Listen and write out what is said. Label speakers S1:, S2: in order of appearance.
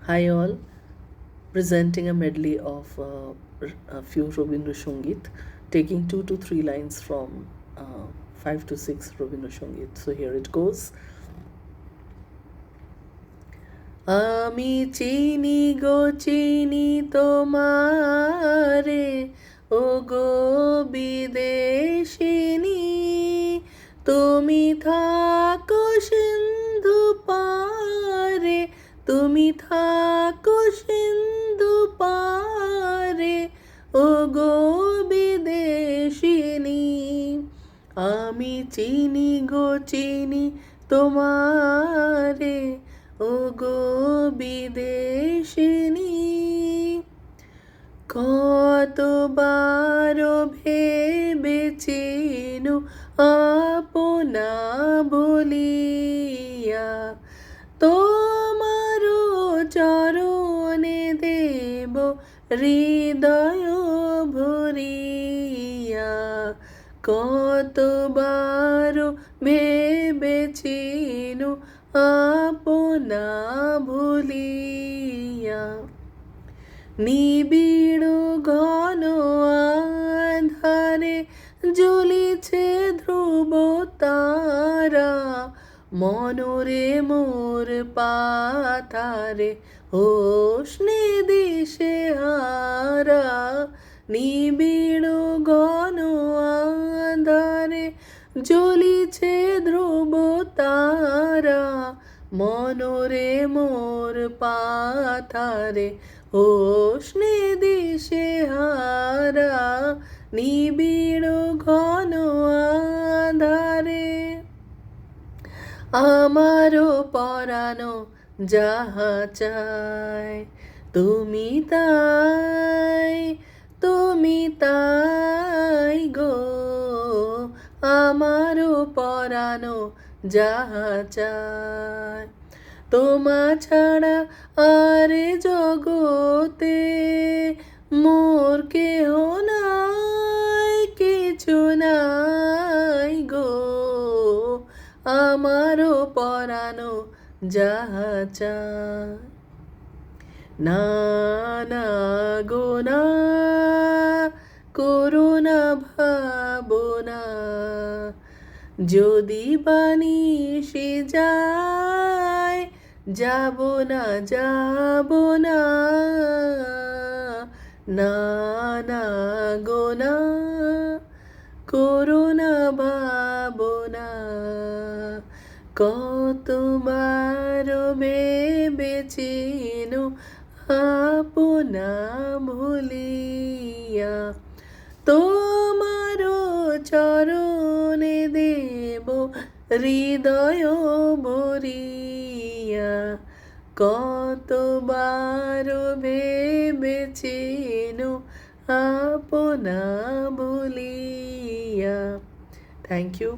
S1: Hi all, presenting a medley of a few Rabindra Sangit, taking 2 to 3 lines from 5 to 6 Rabindra Sangit. So here it goes. আমি চিনি গো চিনি তোমারে ও গো বিদেশিনী, তুমি থাকো সিন্ধু পারে, তুমি থাকো সিন্ধু পারে ও গো বিদেশিনী। আমি চিনি গো চিনি তোমারে ও গো বিদেশিনী। কতবার ভেবেছিনু আপনা বলিয়া, তোমার চরণে দেব হৃদয় ভরিয়া। কতবার ভেবেছিনু আপনা ভুলিয়া। নিবিড় ঘন আধারে জ্বলিছে ধ্রুব তারা, মনরে মোর পাথারে হোসনে দিশে হারা। নিবিড় ঘন আধারে জ্বলিছে ধ্রুব তারা, মনরে মোর পাথারে হোসনে দিশে হারা। নিবিড় ঘন আধারে আমারও পরানো যাহা চায়, তুমি তাই, তুমি তাই গো। আমারও পরানো যাহা চায়, তোমা ছাড়া আর জগতে মোর কেহ নাই, কিছু নাই গো। আমারও পরানো যাহা চায়, না না গো না, করুণা ভাবনা। যদি বানিসে যায়, যাব না যাব না, না না গো না, করুণা ভাবনা। কতবার ভেবেছিনু আপনা ভুলিয়া, তোমার চরণে দেব হৃদয় ভরিয়া। কতবার ভেবেছিনু আপনা ভুলিয়া। Thank you.